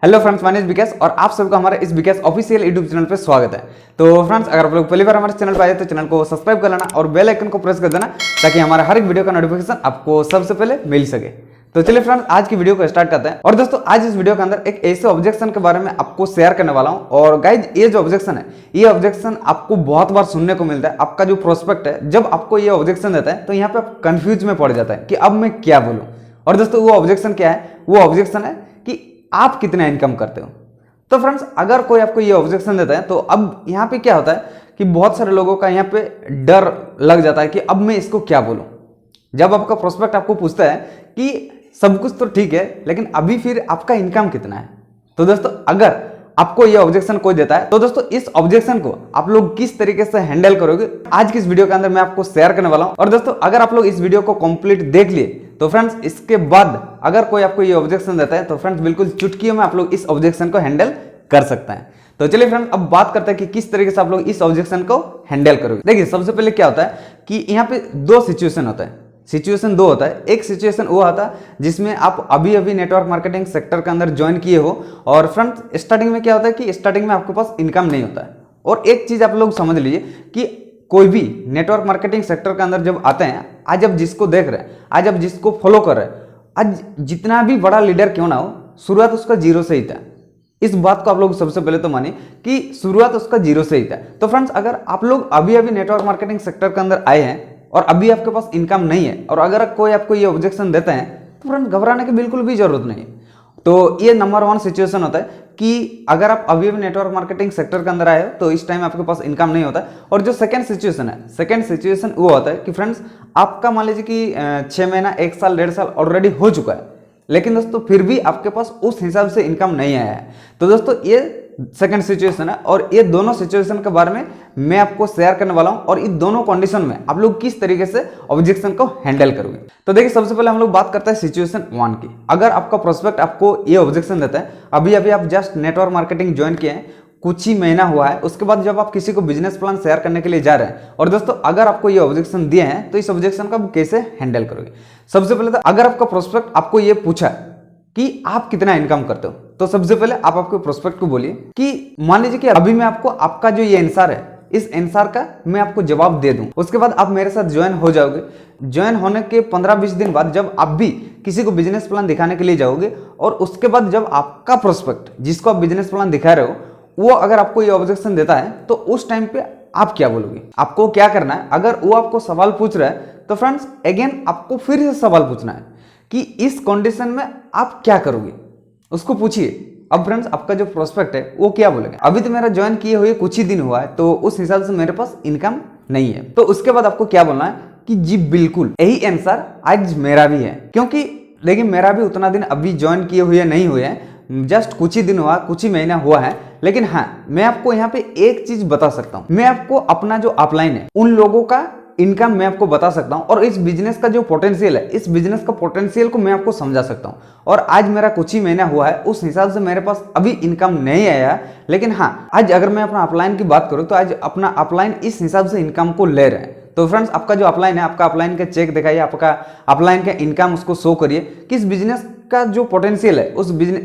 Hello friends, my name is Vikas और आप सबका हमारे इस विकास ऑफिशियल यूट्यूब चैनल पे स्वागत है। तो फ्रेंड्स, अगर आप लोग पहली बार हमारे चैनल पर आए तो चैनल को सब्सक्राइब कर लेना और बेल आइकन को प्रेस कर देना ताकि हमारा हर एक वीडियो का नोटिफिकेशन आपको सबसे पहले मिल सके। तो चलिए फ्रेंड्स, आज की वीडियो को स्टार्ट करते हैं। और दोस्तों, आज इस वीडियो के अंदर एक ऐसे ऑब्जेक्शन के बारे में आपको शेयर करने वाला हूं। और गाइज, ये जो ऑब्जेक्शन है, ये ऑब्जेक्शन आपको बहुत बार सुनने को मिलता है। आपका जो प्रोस्पेक्ट है, जब आपको ये ऑब्जेक्शन देता है तो यहाँ पे आप कंफ्यूज में पड़ जाता है कि अब मैं क्या बोलूं। और दोस्तों, वो ऑब्जेक्शन क्या है? वो ऑब्जेक्शन है कि आप कितना इनकम करते हो। तो फ्रेंड्स, अगर कोई आपको ये ऑब्जेक्शन देता है तो अब यहाँ पे क्या होता है कि बहुत सारे लोगों का यहाँ पे डर लग जाता है कि अब मैं इसको क्या बोलूं। जब आपका प्रोस्पेक्ट आपको पूछता है कि सब कुछ तो ठीक है, लेकिन अभी फिर आपका इनकम कितना है, तो दोस्तों अगर आपको ये ऑब्जेक्शन कोई देता है तो दोस्तों इस ऑब्जेक्शन को आप लोग किस तरीके से हैंडल करोगे, आज की इस वीडियो के अंदर मैं आपको शेयर करने वाला हूं। और दोस्तों, अगर आप लोग इस वीडियो को कंप्लीट देख लिए तो फ्रेंड्स, इसके बाद अगर कोई आपको ये ऑब्जेक्शन देता है तो फ्रेंड्स बिल्कुल चुटकियों में आप लोग इस ऑब्जेक्शन को हैंडल कर सकते हैं। तो चलिए फ्रेंड्स, अब बात करते हैं कि किस तरीके से आप लोग इस ऑब्जेक्शन को हैंडल करोगे। देखिए, सबसे पहले क्या होता है कि यहाँ पे दो सिचुएशन होता है। सिचुएशन दो होता है। एक सिचुएशन वो आता है जिसमें आप अभी अभी नेटवर्क मार्केटिंग सेक्टर के अंदर ज्वाइन किए हो और फ्रेंड्स स्टार्टिंग में क्या होता है कि स्टार्टिंग में आपके पास इनकम नहीं होता है। और एक चीज आप लोग समझ लीजिए कि कोई भी नेटवर्क मार्केटिंग सेक्टर के अंदर जब आते हैं, आज आप जिसको देख रहे हैं, आज आप जिसको फॉलो कर रहे हैं, आज जितना भी बड़ा लीडर क्यों ना हो, शुरुआत उसका जीरो से ही था। इस बात को आप लोग सबसे पहले तो मानिए कि शुरुआत उसका जीरो से ही था। तो फ्रेंड्स, अगर आप लोग अभी अभी नेटवर्क मार्केटिंग सेक्टर के अंदर आए हैं और अभी आपके पास इनकम नहीं है और अगर कोई आपको ये ऑब्जेक्शन देता है तो फ्रेंड्स घबराने की बिल्कुल भी जरूरत नहीं है। तो ये नंबर वन सिचुएशन होता है कि अगर आप अभी भी नेटवर्क मार्केटिंग सेक्टर के अंदर आए हो तो इस टाइम आपके पास इनकम नहीं होता है। और जो सेकंड सिचुएशन है, सेकंड सिचुएशन वो होता है कि फ्रेंड्स आपका मान लीजिए कि 6 महीना, 1 साल, 1.5 साल ऑलरेडी हो चुका है, लेकिन दोस्तों फिर भी आपके पास उस हिसाब से इनकम नहीं आया है। तो दोस्तों ये सेकंड सिचुएशन है और ये दोनों सिचुएशन के बारे में मैं आपको शेयर करने वाला हूं। और इन दोनों कंडीशन में आप लोग किस तरीके से ऑब्जेक्शन को हैंडल करोगे। तो देखिए, सबसे पहले हम लोग बात करते हैं सिचुएशन 1 की। अगर आपका प्रोस्पेक्ट आपको ये ऑब्जेक्शन देता है, अभी अभी आप जस्ट नेटवर्क मार्केटिंग ज्वाइन किए हैं, कुछ ही महीना हुआ है, उसके बाद जब आप किसी को बिजनेस प्लान शेयर करने के लिए जा रहे हैं और दोस्तों अगर आपको ये ऑब्जेक्शन दिए हैं तो इस ऑब्जेक्शन का आप कैसे हैंडल करोगे। सबसे पहले तो अगर आपका प्रोस्पेक्ट आपको ये पूछा कि आप कितना इनकम करते हो, तो सबसे पहले आप आपके प्रोस्पेक्ट को बोलिए कि मान लीजिए कि अभी मैं आपको आपका जो ये आंसर है, इस आंसर का मैं आपको जवाब दे दूं, उसके बाद आप मेरे साथ ज्वाइन हो जाओगे। ज्वाइन होने के 15-20 दिन बाद जब आप भी किसी को बिजनेस प्लान दिखाने के लिए जाओगे और उसके बाद जब आपका प्रोस्पेक्ट जिसको आप बिजनेस प्लान दिखा रहे हो वो अगर आपको ये ऑब्जेक्शन देता है तो उस टाइम पे आप क्या बोलोगे। आपको क्या करना है, अगर वो आपको सवाल पूछ रहा है तो फ्रेंड्स अगेन आपको फिर से सवाल पूछना है कि इस कंडीशन में आप क्या करोगे, उसको पूछिए। अब फ्रेंड्स, आपका जो प्रोस्पेक्ट है वो क्या बोलेगा, अभी तो मेरा ज्वाइन किए हुए कुछ ही दिन हुआ है तो उस हिसाब से मेरे पास इनकम नहीं है। तो उसके बाद आपको क्या बोलना है कि जी बिल्कुल यही आंसर आज मेरा भी है, क्योंकि देखिए मेरा भी उतना दिन अभी ज्वाइन किए हुए नहीं हुए हैं, जस्ट कुछ ही दिन हुआ, कुछ ही महीना हुआ है। लेकिन हाँ, मैं आपको यहाँ पे एक चीज बता सकता हूँ, मैं आपको अपना जो अपलाइन है उन लोगों का इनकम मैं आपको बता सकता हूं और इस बिजनेस का जो पोटेंशियल है, इस बिजनेस का पोटेंशियल को मैं आपको समझा सकता हूं। और आज मेरा कुछ ही महीना हुआ है, उस हिसाब से मेरे पास अभी इनकम नहीं आया। लेकिन हाँ, आज अगर मैं अपना अपलाइन की बात करूं तो आज अपना अपलाइन इस हिसाब से इनकम को ले रहे हैं। तो फ्रेंड्स, आपका जो अपलाइन है, आपका अपलाइन का चेक दिखाइए, आपका अपलाइन का इनकम उसको शो करिए कि इस बिजनेस का जो पोटेंशियल है,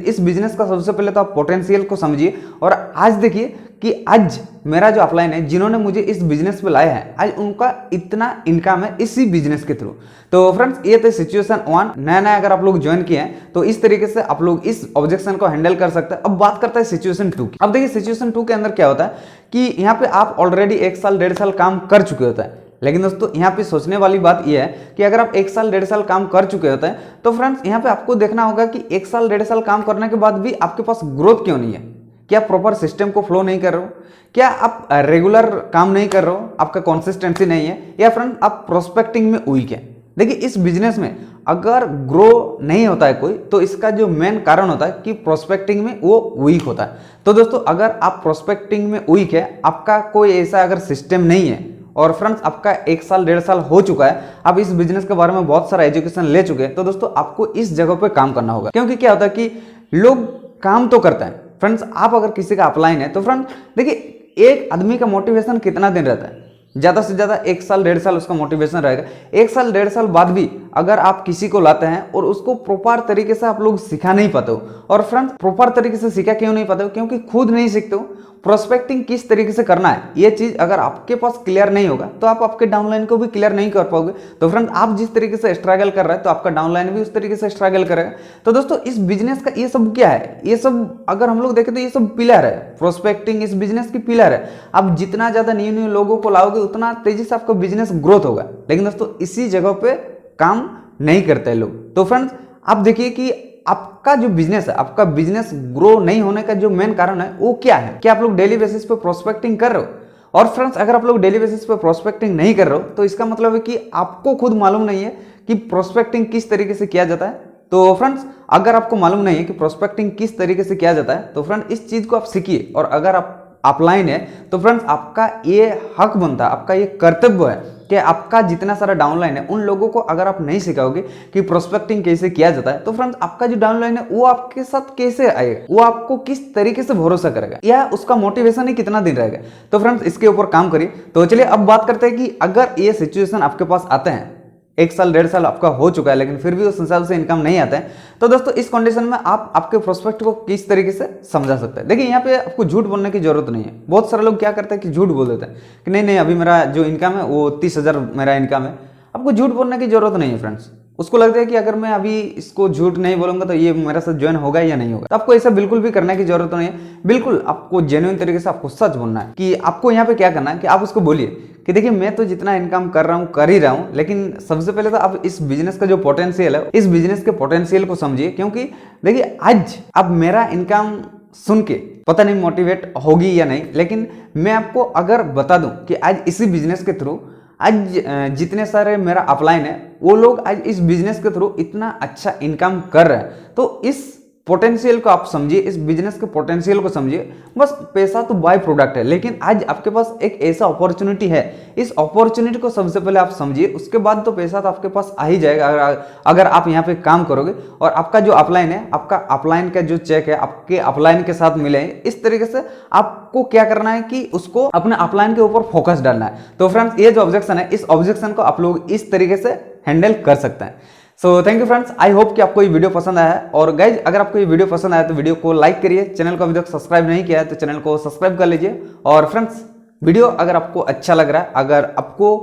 इस बिजनेस का सबसे पहले तो आप पोटेंशियल को समझिए। और आज देखिए कि आज मेरा जो अपलाइन है, जिन्होंने मुझे इस बिजनेस पे लाया है, आज उनका इतना इनकम है इसी बिजनेस के थ्रू। तो फ्रेंड्स, ये तो सिचुएशन 1। नया नया अगर आप लोग ज्वाइन किए हैं तो इस तरीके से आप लोग इस ऑब्जेक्शन को हैंडल कर सकते हैं। अब बात करते हैं सिचुएशन 2 की। अब देखिए, सिचुएशन 2 के अंदर क्या होता है कि यहाँ पे आप ऑलरेडी 1 साल, 1.5 साल काम कर चुके होते हैं। लेकिन दोस्तों यहाँ पे सोचने वाली बात यह है कि अगर आप 1 साल, 1.5 साल काम कर चुके होते हैं तो फ्रेंड्स यहाँ पे आपको देखना होगा कि 1 साल, 1.5 साल काम करने के बाद भी आपके पास ग्रोथ क्यों नहीं है। क्या प्रॉपर सिस्टम को फ्लो नहीं कर रहे हो, क्या आप रेगुलर काम नहीं कर रहे हो, आपका कंसिस्टेंसी नहीं है, या फ्रेंड आप प्रोस्पेक्टिंग में वीक है। देखिए, इस बिजनेस में अगर ग्रो नहीं होता है कोई तो इसका जो मेन कारण होता है कि प्रोस्पेक्टिंग में वो वीक होता है। तो दोस्तों, अगर आप प्रोस्पेक्टिंग में वीक है, आपका कोई ऐसा अगर सिस्टम नहीं है और फ्रेंड्स आपका 1 साल, 1.5 साल हो चुका है, आप इस बिजनेस के बारे में बहुत सारा एजुकेशन ले चुके हैं, तो दोस्तों आपको इस जगह पे काम करना होगा। क्योंकि क्या होता है कि लोग काम तो करते हैं फ्रेंड्स, आप अगर किसी का अपलाइन है तो फ्रेंड्स देखिए, एक आदमी का मोटिवेशन कितना दिन रहता है, ज़्यादा से ज़्यादा 1 साल 1.5 साल उसका मोटिवेशन रहेगा। 1 साल 1.5 साल बाद भी अगर आप किसी को लाते हैं और उसको प्रॉपर तरीके से आप लोग सिखा नहीं पाते हो, और फ्रेंड्स प्रॉपर तरीके से सिखा क्यों नहीं पाते हो? क्योंकि खुद नहीं सीखते हो प्रोस्पेक्टिंग किस तरीके से करना है। ये चीज अगर आपके पास क्लियर नहीं होगा तो आप आपके डाउनलाइन को भी क्लियर नहीं कर पाओगे। तो फ्रेंड्स आप जिस तरीके से स्ट्रगल कर रहे हैं तो आपका डाउनलाइन भी उस तरीके से स्ट्रगल करेगा। तो दोस्तों इस बिजनेस का ये सब क्या है, ये सब अगर हम लोग देखें तो ये सब पिलर है। प्रोस्पेक्टिंग इस बिजनेस की पिलर है। आप जितना ज्यादा न्यू न्यू लोगों को लाओगे उतना तेजी से आपका बिजनेस ग्रोथ होगा। लेकिन दोस्तों इसी जगह पे काम नहीं करते लोग। तो फ्रेंड्स आप देखिए कि आपका जो बिजनेस है, आपका बिजनेस ग्रो नहीं होने का जो मेन कारण है वो क्या है? क्या आप लोग डेली बेसिस पे प्रोस्पेक्टिंग कर रहे हो? और फ्रेंड्स अगर आप लोग डेली बेसिस पे प्रोस्पेक्टिंग नहीं कर रहे हो तो इसका मतलब है कि आपको खुद मालूम नहीं है कि प्रोस्पेक्टिंग किस तरीके से किया जाता है। तो फ्रेंड्स अगर आपको मालूम नहीं है कि प्रोस्पेक्टिंग किस तरीके से किया जाता है तो फ्रेंड इस चीज को आप सीखिए। और अगर आप ऑफलाइन है तो फ्रेंड्स आपका ये हक बनता है, आपका ये कर्तव्य है कि आपका जितना सारा डाउनलाइन है उन लोगों को अगर आप नहीं सिखाओगे कि प्रोस्पेक्टिंग कैसे किया जाता है तो फ्रेंड्स आपका जो डाउनलाइन है वो आपके साथ कैसे आएगा, वो आपको किस तरीके से भरोसा करेगा या उसका मोटिवेशन ही कितना दिन रहेगा। तो फ्रेंड्स इसके ऊपर काम करिए। तो चलिए अब बात करते हैं कि अगर ये सिचुएशन आपके पास आते हैं, 1 साल 1.5 साल आपका हो चुका है लेकिन फिर भी उस हिसाब से इनकम नहीं आता है, तो दोस्तों इस कंडीशन में आप आपके प्रोस्पेक्ट को किस तरीके से समझा सकते हैं। देखिए यहाँ पे आपको झूठ बोलने की जरूरत नहीं है। बहुत सारे लोग क्या करते हैं कि झूठ बोल देते हैं कि नहीं अभी मेरा जो इनकम है वो 30,000 मेरा इनकम है। आपको झूठ बोलने की जरूरत नहीं है फ्रेंड्स। उसको लगता है कि अगर मैं अभी इसको झूठ नहीं बोलूंगा तो ये मेरे साथ ज्वाइन होगा या नहीं होगा। तो आपको ऐसा बिल्कुल भी करने की जरूरत नहीं है। बिल्कुल आपको जेन्युइन तरीके से आपको सच बोलना है कि आपको यहाँ पे क्या करना है कि आप उसको बोलिए कि देखिए मैं तो जितना इनकम कर रहा हूँ कर ही रहा हूँ, लेकिन सबसे पहले तो आप इस बिजनेस का जो पोटेंशियल है इस बिजनेस के पोटेंशियल को समझिए। क्योंकि देखिए आज अब मेरा इनकम सुन के पता नहीं मोटिवेट होगी या नहीं, लेकिन मैं आपको अगर बता दूं कि आज इसी बिजनेस के थ्रू आज जितने सारे मेरा अपलाइन है वो लोग आज इस बिजनेस के थ्रू इतना अच्छा इनकम कर रहे हैं। तो इस पोटेंशियल को आप समझिए, इस बिजनेस के पोटेंशियल को समझिए। बस पैसा तो बाय प्रोडक्ट है, लेकिन आज आपके पास एक ऐसा अपॉर्चुनिटी है, इस अपॉर्चुनिटी को सबसे पहले आप समझिए, उसके बाद तो पैसा तो आपके पास आ ही जाएगा अगर आप यहाँ पे काम करोगे। और आपका जो अपलाइन है, आपका अपलाइन का जो चेक है आपके अपलाइन के साथ मिले। इस तरीके से आपको क्या करना है कि उसको अपने अपलाइन के ऊपर फोकस डालना है। तो फ्रेंड्स ये जो ऑब्जेक्शन है इस ऑब्जेक्शन को आप लोग इस तरीके से हैंडल कर सकते हैं। So thank you friends, I hope कि आपको ये वीडियो पसंद आया है। और गाइज अगर आपको ये वीडियो पसंद आया तो वीडियो को लाइक करिए, चैनल को अभी तक सब्सक्राइब नहीं किया है तो चैनल को सब्सक्राइब कर लीजिए। और फ्रेंड्स वीडियो अगर आपको अच्छा लग रहा है, अगर आपको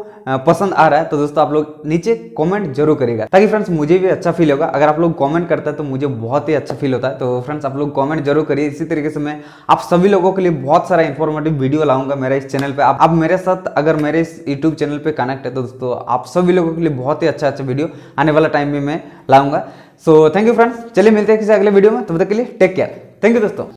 पसंद आ रहा है तो दोस्तों आप लोग नीचे कमेंट जरूर करिएगा, ताकि फ्रेंड्स मुझे भी अच्छा फील होगा। अगर आप लोग कमेंट करते हैं तो मुझे बहुत ही अच्छा फील होता है। तो फ्रेंड्स आप लोग कमेंट जरूर करिए। इसी तरीके से मैं आप सभी लोगों के लिए बहुत सारा इंफॉर्मेटिव वीडियो लाऊंगा मेरे इस चैनल पे। आप मेरे साथ अगर मेरे इस यूट्यूब चैनल पे कनेक्ट है तो दोस्तों आप सभी लोगों के लिए बहुत ही अच्छा वीडियो आने वाला टाइम में मैं लाऊंगा। सो थैंक यू फ्रेंड्स, चलिए मिलते हैं किसी अगले वीडियो में, तब तक के लिए टेक केयर। थैंक यू दोस्तों।